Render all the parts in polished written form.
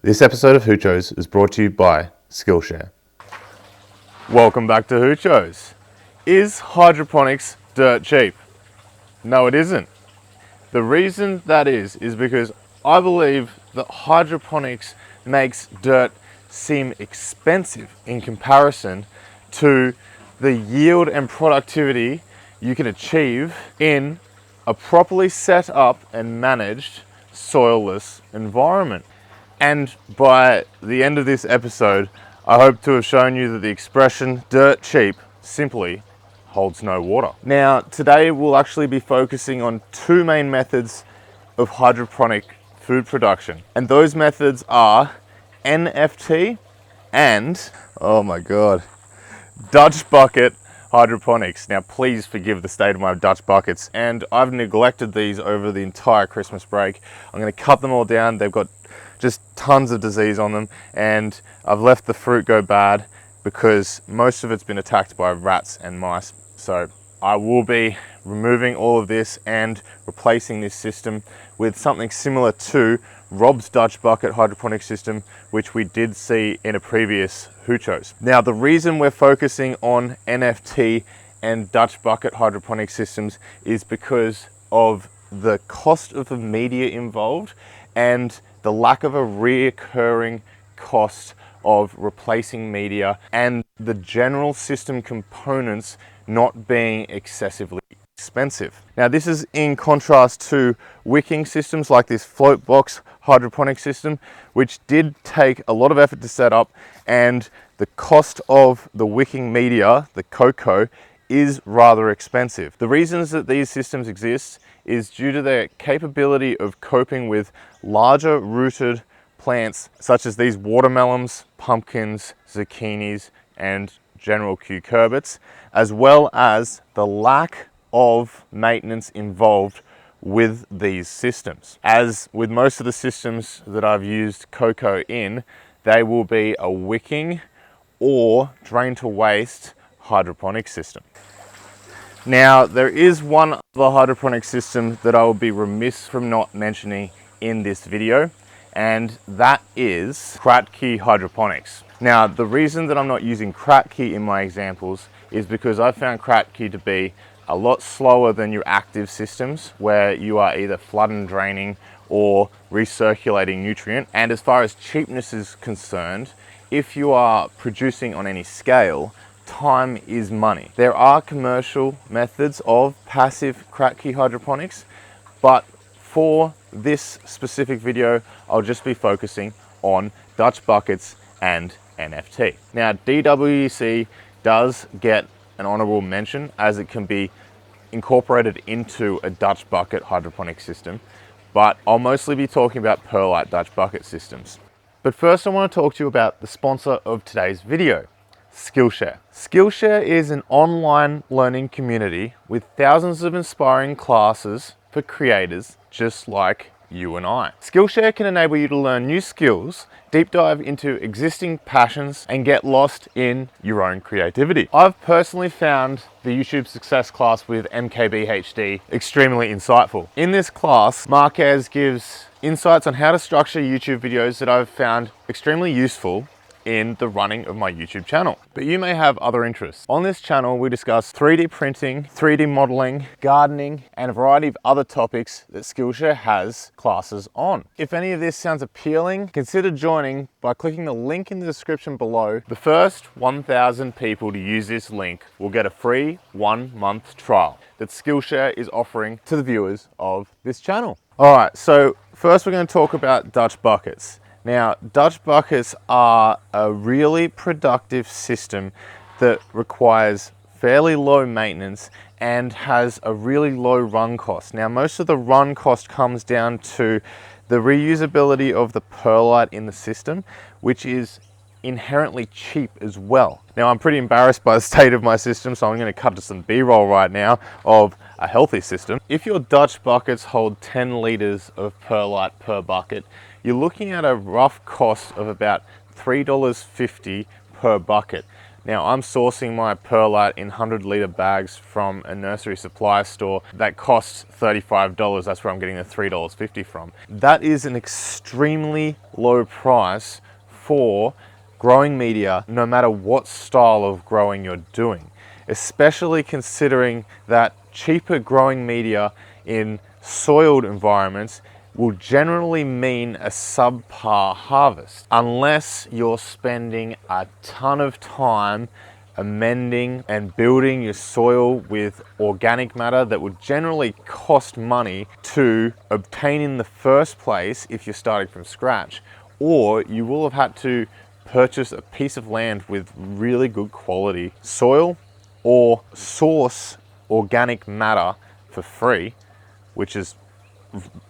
This episode of Hoochos is brought to you by SkillShare. Welcome back to Hoochos. Is hydroponics dirt cheap? No, it isn't. The reason that is because I believe that hydroponics makes dirt seem expensive in comparison to the yield and productivity you can achieve in a properly set up and managed soilless environment. And by the end of this episode, I hope to have shown you that the expression dirt cheap simply holds no water. Now, today we'll actually be focusing on two main methods of hydroponic food production. And those methods are NFT and, oh my God, Dutch bucket hydroponics. Now, please forgive the state of my Dutch buckets. And I've neglected these over the entire Christmas break. I'm gonna cut them all down. They've got just tons of disease on them, and I've let the fruit go bad because most of it's been attacked by rats and mice. So I will be removing all of this and replacing this system with something similar to Rob's Dutch bucket hydroponic system, which we did see in a previous Hoochos. Now, the reason we're focusing on NFT and Dutch bucket hydroponic systems is because of the cost of the media involved and the lack of a reoccurring cost of replacing media and the general system components not being excessively expensive. Now, this is in contrast to wicking systems like this float box hydroponic system, which did take a lot of effort to set up, and the cost of the wicking media, the cocoa, is rather expensive. The reasons that these systems exist is due to their capability of coping with larger rooted plants such as these watermelons, pumpkins, zucchinis, and general cucurbits, as well as the lack of maintenance involved with these systems. As with most of the systems that I've used cocoa in, they will be a wicking or drain to waste hydroponic system. Now, there is one other hydroponic system that I will be remiss from not mentioning in this video, and that is Kratky hydroponics. Now, the reason that I'm not using Kratky in my examples is because I found Kratky to be a lot slower than your active systems, where you are either flood and draining or recirculating nutrient. And as far as cheapness is concerned, if you are producing on any scale, time is money. There are commercial methods of passive Kratky hydroponics, but for this specific video, I'll just be focusing on Dutch buckets and NFT. Now, DWC does get an honorable mention as it can be incorporated into a Dutch bucket hydroponic system, but I'll mostly be talking about perlite Dutch bucket systems. But first, I want to talk to you about the sponsor of today's video, SkillShare. SkillShare is an online learning community with thousands of inspiring classes for creators just like you and I. SkillShare can enable you to learn new skills, deep dive into existing passions, and get lost in your own creativity. I've personally found the YouTube Success class with MKBHD extremely insightful. In this class, Marquez gives insights on how to structure YouTube videos that I've found extremely useful in the running of my YouTube channel. But you may have other interests. On this channel, we discuss 3D printing, 3D modeling, gardening, and a variety of other topics that Skillshare has classes on. If any of this sounds appealing, consider joining by clicking the link in the description below. The first 1,000 people to use this link will get a free 1-month trial that Skillshare is offering to the viewers of this channel. All right, so first we're going to talk about Dutch buckets. Now, Dutch buckets are a really productive system that requires fairly low maintenance and has a really low run cost. Now, most of the run cost comes down to the reusability of the perlite in the system, which is inherently cheap as well. Now, I'm pretty embarrassed by the state of my system, so I'm going to cut to some B-roll right now of a healthy system. If your Dutch buckets hold 10 liters of perlite per bucket, you're looking at a rough cost of about $3.50 per bucket. Now I'm sourcing my perlite in 100-litre bags from a nursery supply store that costs $35. That's where I'm getting the $3.50 from. That is an extremely low price for growing media, no matter what style of growing you're doing, especially considering that cheaper growing media in soiled environments will generally mean a subpar harvest unless you're spending a ton of time amending and building your soil with organic matter that would generally cost money to obtain in the first place if you're starting from scratch, or you will have had to purchase a piece of land with really good quality soil or source organic matter for free, which is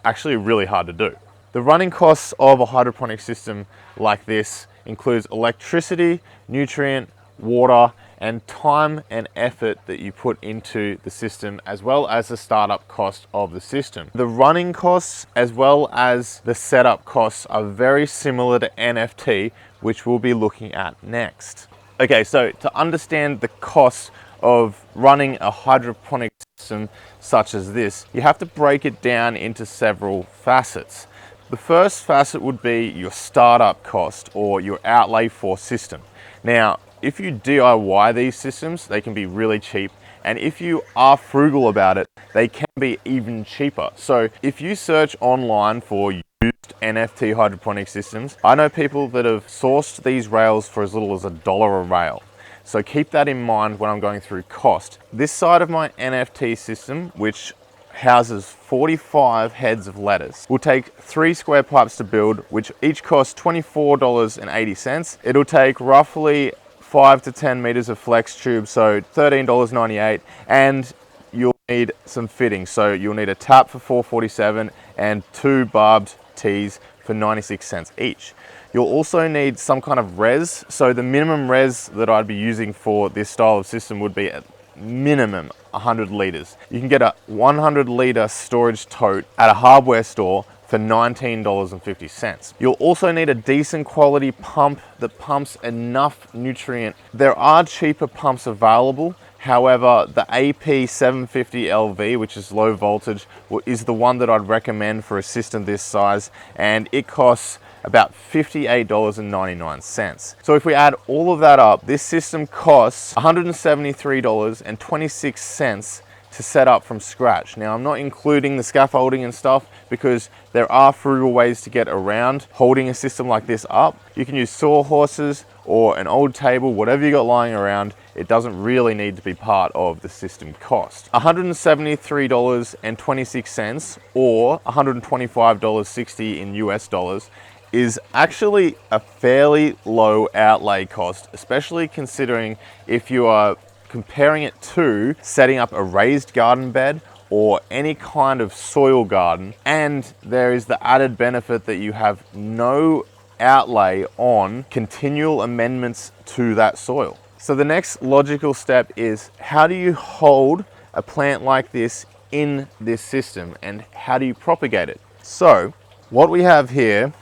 actually really hard to do. The running costs of a hydroponic system like this includes electricity, nutrient, water, and time and effort that you put into the system, as well as the startup cost of the system. The running costs as well as the setup costs are very similar to NFT, which we'll be looking at next. Okay, so to understand the cost of running a hydroponic system such as this, you have to break it down into several facets. The first facet would be your startup cost or your outlay for system. Now, if you DIY these systems, they can be really cheap, and if you are frugal about it, they can be even cheaper. So if you search online for used NFT hydroponic systems, I know people that have sourced these rails for as little as $1 a rail. So keep that in mind when I'm going through cost. This side of my NFT system, which houses 45 heads of lettuce, will take 3 square pipes to build, which each cost $24.80. It'll take roughly 5 to 10 meters of flex tube, so $13.98, and you'll need some fittings. So you'll need a tap for $4.47 and 2 barbed tees for 96 cents each. You'll also need some kind of res. So the minimum res that I'd be using for this style of system would be at minimum 100 liters. You can get a 100-liter storage tote at a hardware store for $19.50. You'll also need a decent quality pump that pumps enough nutrient. There are cheaper pumps available. However, the AP750LV, which is low voltage, is the one that I'd recommend for a system this size, and it costs about $58.99. So if we add all of that up, this system costs $173.26 to set up from scratch. Now, I'm not including the scaffolding and stuff because there are frugal ways to get around holding a system like this up. You can use sawhorses or an old table, whatever you got lying around. It doesn't really need to be part of the system cost. $173.26 or $125.60 in US dollars is actually a fairly low outlay cost, especially considering if you are comparing it to setting up a raised garden bed or any kind of soil garden. And there is the added benefit that you have no outlay on continual amendments to that soil. So the next logical step is, how do you hold a plant like this in this system and how do you propagate it? So what we have here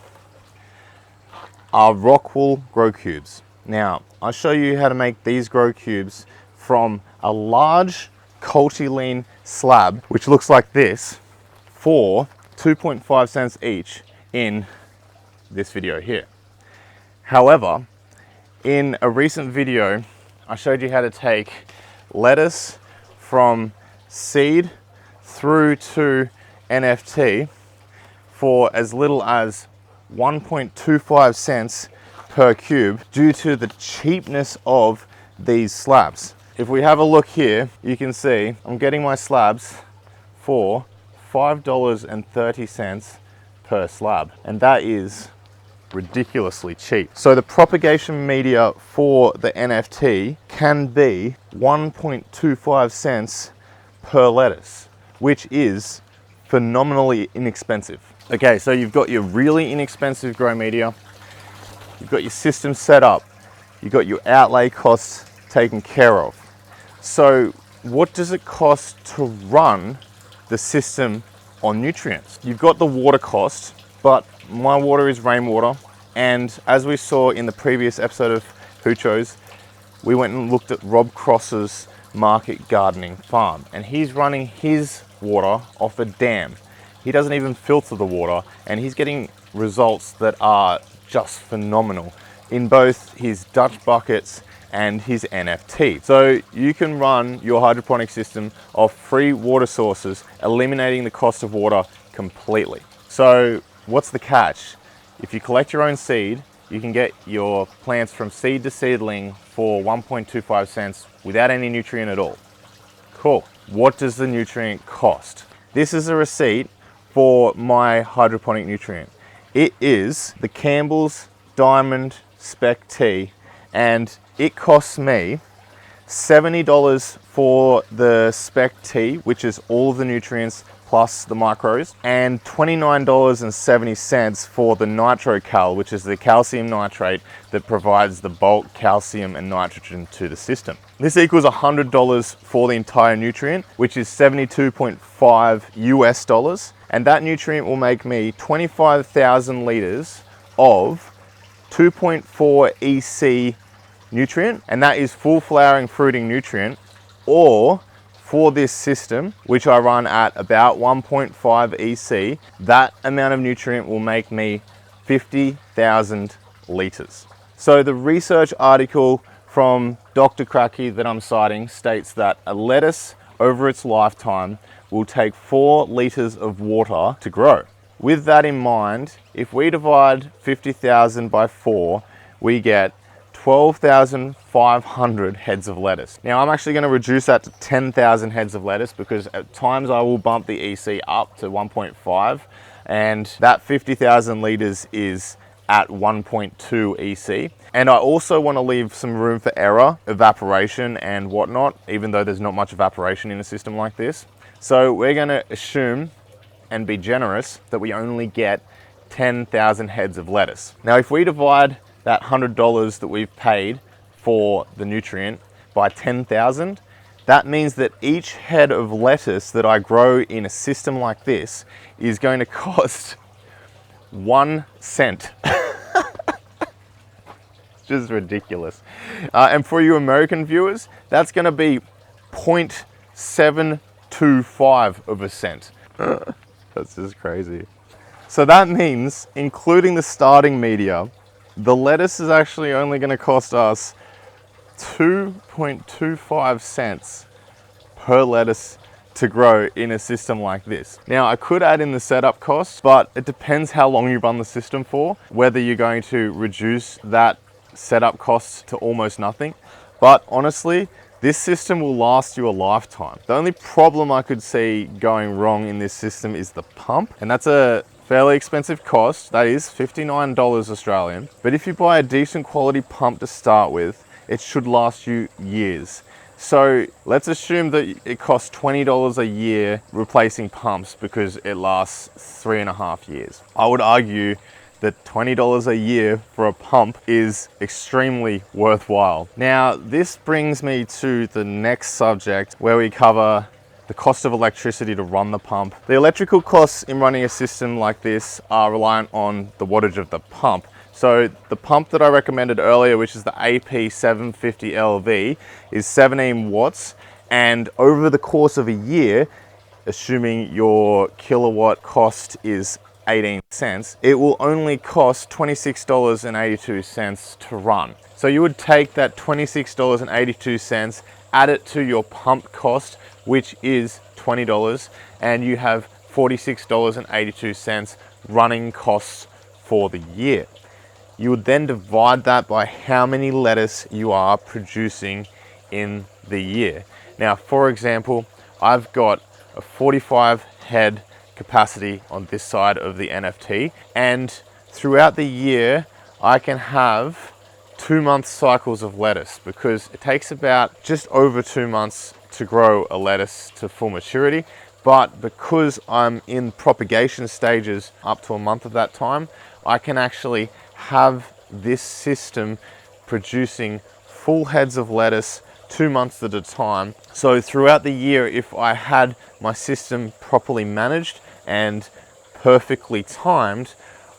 are rock wool grow cubes. Now, I'll show you how to make these grow cubes from a large Cultiline slab, which looks like this, for 2.5 cents each in this video here. However, in a recent video, I showed you how to take lettuce from seed through to NFT for as little as 1.25 cents per cube due to the cheapness of these slabs. If we have a look here, you can see I'm getting my slabs for $5.30 per slab, and that is ridiculously cheap. So the propagation media for the NFT can be 1.25 cents per lettuce, which is phenomenally inexpensive. Okay, so you've got your really inexpensive grow media, you've got your system set up, you've got your outlay costs taken care of. So what does it cost to run the system on nutrients? You've got the water cost, but my water is rainwater, and as we saw in the previous episode of Hoochos, we went and looked at Rob Cross's market gardening farm, and he's running his water off a dam. He doesn't even filter the water, and he's getting results that are just phenomenal in both his Dutch buckets and his NFT. So you can run your hydroponic system off free water sources, eliminating the cost of water completely. So what's the catch? If you collect your own seed, you can get your plants from seed to seedling for 1.25 cents without any nutrient at all. Cool. What does the nutrient cost? This is a receipt for my hydroponic nutrient. It is the Campbell's Diamond Spec Tea, and it costs me $70 for the Spec Tea, which is all of the nutrients plus the micros, and $29.70 for the NitroCal, which is the calcium nitrate that provides the bulk calcium and nitrogen to the system. This equals $100 for the entire nutrient, which is 72.5 US dollars, and that nutrient will make me 25,000 liters of 2.4 EC nutrient, and that is full flowering fruiting nutrient, or for this system, which I run at about 1.5 EC, that amount of nutrient will make me 50,000 liters. So the research article from Dr. Cracky that I'm citing states that a lettuce over its lifetime will take 4 liters of water to grow. With that in mind, if we divide 50,000 by 4, we get 12,500 heads of lettuce. Now I'm actually going to reduce that to 10,000 heads of lettuce, because at times I will bump the EC up to 1.5, and that 50,000 liters is at 1.2 EC. And I also want to leave some room for error, evaporation and whatnot, even though there's not much evaporation in a system like this. So we're going to assume and be generous that we only get 10,000 heads of lettuce. Now if we divide that $100 that we've paid for the nutrient by 10,000, that means that each head of lettuce that I grow in a system like this is going to cost 1 cent. It's just ridiculous. And for you American viewers, that's going to be 0.725 of a cent. That's just crazy. So that means, including the starting media, the lettuce is actually only going to cost us 2.25 cents per lettuce to grow in a system like this. Now I could add in the setup costs, but it depends how long you run the system for, whether you're going to reduce that setup cost to almost nothing. But honestly, this system will last you a lifetime. The only problem I could see going wrong in this system is the pump, and that's a fairly expensive cost. That is $59 Australian. But if you buy a decent quality pump to start with, it should last you years. So let's assume that it costs $20 a year replacing pumps, because it lasts 3.5 years. I would argue that $20 a year for a pump is extremely worthwhile. Now, this brings me to the next subject, where we cover the cost of electricity to run the pump. The electrical costs in running a system like this are reliant on the wattage of the pump. So the pump that I recommended earlier, which is the AP750LV, is 17 watts. And over the course of a year, assuming your kilowatt cost is 18 cents, it will only cost $26.82 to run. So you would take that $26.82, add it to your pump cost, which is $20, and you have $46.82 running costs for the year. You would then divide that by how many lettuce you are producing in the year. Now, for example, I've got a 45 head capacity on this side of the NFT, and throughout the year I can have 2-month cycles of lettuce, because it takes about just over 2 months to grow a lettuce to full maturity. But because I'm in propagation stages up to a month of that time, I can actually have this system producing full heads of lettuce 2 months at a time. So throughout the year, if I had my system properly managed and perfectly timed,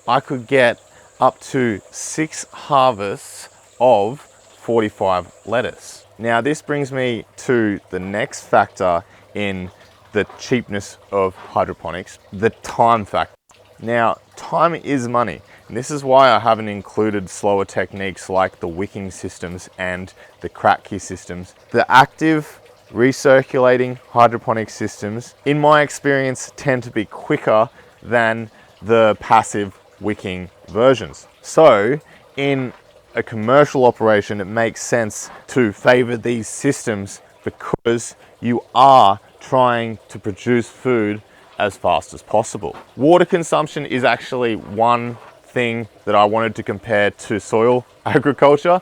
I could get up to 6 harvests of 45 lettuce. Now this brings me to the next factor in the cheapness of hydroponics, the time factor. Now, time is money, and this is why I haven't included slower techniques like the wicking systems and the crack key systems. The active recirculating hydroponic systems, in my experience, tend to be quicker than the passive wicking versions. So, in a commercial operation, it makes sense to favor these systems because you are trying to produce food as fast as possible. Water consumption is actually one thing that I wanted to compare to soil agriculture,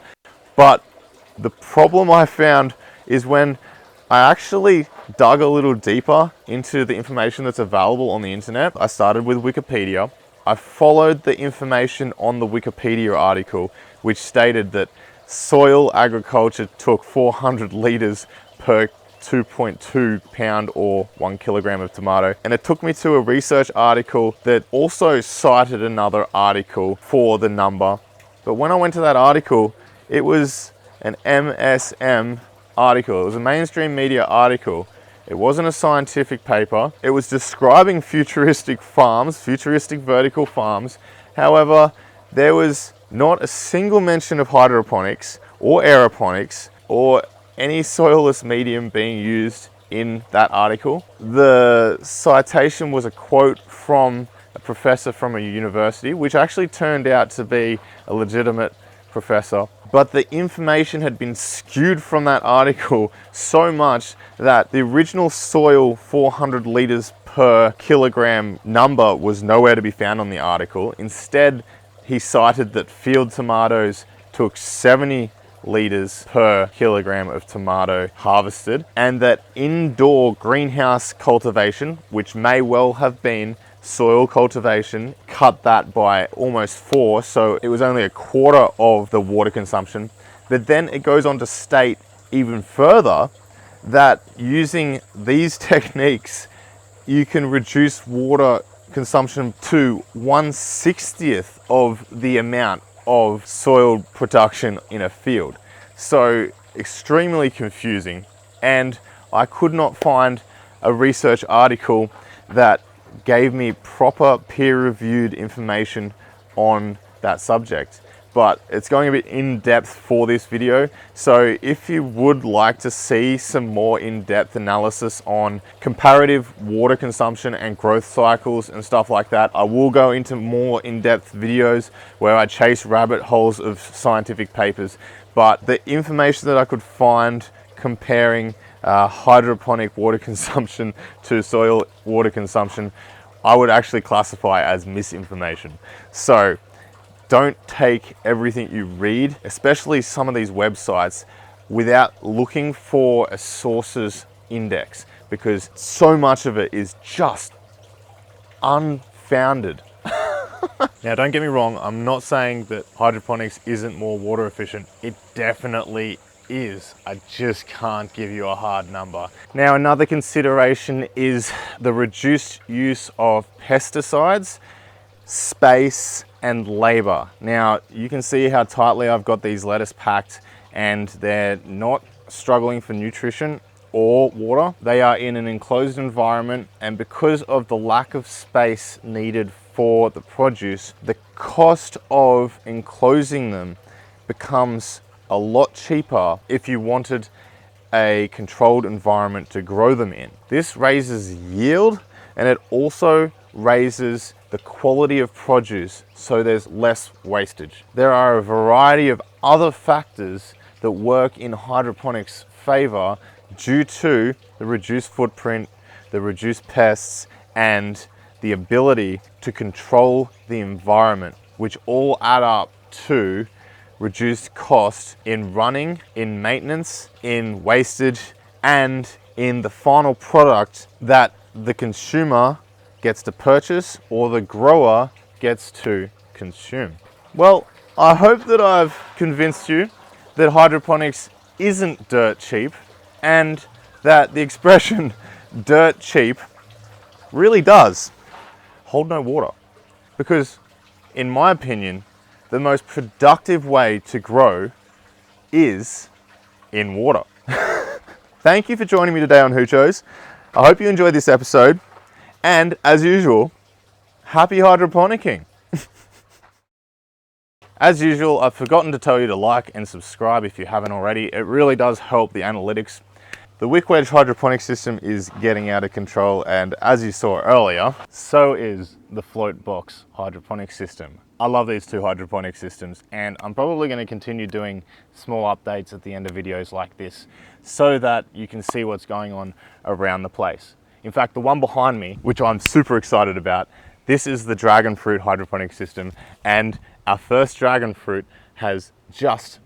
but the problem I found is when I actually dug a little deeper into the information that's available on the internet. I started with Wikipedia. I followed the information on the Wikipedia article, which stated that soil agriculture took 400 liters per 2.2 pound or 1 kilogram of tomato. And it took me to a research article that also cited another article for the number. But when I went to that article, it was an MSM article. It was a mainstream media article. It wasn't a scientific paper. It was describing futuristic farms, futuristic vertical farms. However, there was not a single mention of hydroponics or aeroponics or any soilless medium being used in that article. The citation was a quote from a professor from a university, which actually turned out to be a legitimate professor. But the information had been skewed from that article so much that the original soil 400 liters per kilogram number was nowhere to be found on the article. Instead, he cited that field tomatoes took 70 liters per kilogram of tomato harvested, and that indoor greenhouse cultivation, which may well have been soil cultivation, cut that by almost 4, so it was only a quarter of the water consumption. But then it goes on to state even further that using these techniques, you can reduce water consumption to 1/60th of the amount of soil production in a field. So extremely confusing, and I could not find a research article that gave me proper peer-reviewed information on that subject. But it's going a bit in-depth for this video, so if you would like to see some more in-depth analysis on comparative water consumption and growth cycles and stuff like that, I will go into more in-depth videos where I chase rabbit holes of scientific papers. But the information that I could find comparing hydroponic water consumption to soil water consumption, I would actually classify as misinformation. So don't take everything you read, especially some of these websites, without looking for a sources index, because so much of it is just unfounded. Now, don't get me wrong, I'm not saying that hydroponics isn't more water efficient. It definitely is. I just can't give you a hard number. Now, another consideration is the reduced use of pesticides, space, and labor. Now, you can see how tightly I've got these lettuce packed, and they're not struggling for nutrition or water. They are in an enclosed environment, and because of the lack of space needed for the produce, the cost of enclosing them becomes a lot cheaper if you wanted a controlled environment to grow them in. This raises yield, and it also raises the quality of produce, so there's less wastage. There are a variety of other factors that work in hydroponics' favor due to the reduced footprint, the reduced pests, and the ability to control the environment, which all add up to reduced cost in running, in maintenance, in wastage, and in the final product that the consumer gets to purchase or the grower gets to consume. Well, I hope that I've convinced you that hydroponics isn't dirt cheap, and that the expression dirt cheap really does hold no water. Because in my opinion, the most productive way to grow is in water. Thank you for joining me today on Hoochos. I hope you enjoyed this episode, and as usual, happy hydroponicking. As usual, I've forgotten to tell you to like and subscribe if you haven't already. It really does help the analytics. The wick wedge hydroponic system is getting out of control, and as you saw earlier, so is the float box hydroponic system. I love these two hydroponic systems, and I'm probably going to continue doing small updates at the end of videos like this so that you can see what's going on around the place. In fact, the one behind me, which I'm super excited about, this is the dragon fruit hydroponic system, and our first dragon fruit has just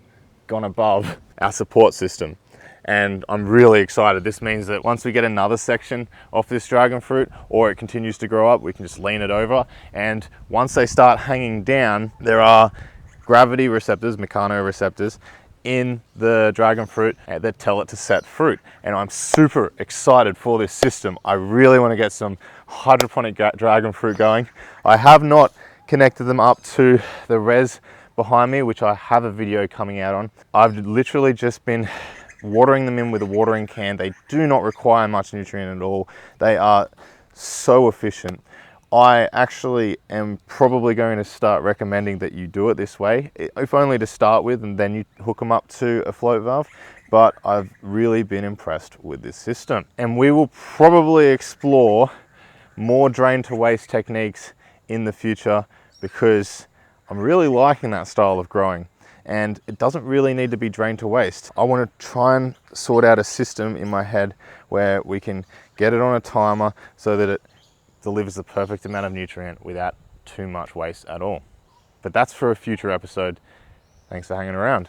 gone above our support system. And I'm really excited. This means that once we get another section of this dragon fruit, or it continues to grow up, we can just lean it over. And once they start hanging down, there are gravity receptors, mechanoreceptors, in the dragon fruit that tell it to set fruit. And I'm super excited for this system. I really want to get some hydroponic dragon fruit going. I have not connected them up to the res behind me, which I have a video coming out on. I've literally just been watering them in with a watering can. They do not require much nutrient at all. They are so efficient. I actually am probably going to start recommending that you do it this way, if only to start with, and then you hook them up to a float valve. But I've really been impressed with this system, and we will probably explore more drain to waste techniques in the future, because I'm really liking that style of growing, and it doesn't really need to be drain to waste. I want to try and sort out a system in my head where we can get it on a timer so that it delivers the perfect amount of nutrient without too much waste at all. But that's for a future episode. Thanks for hanging around.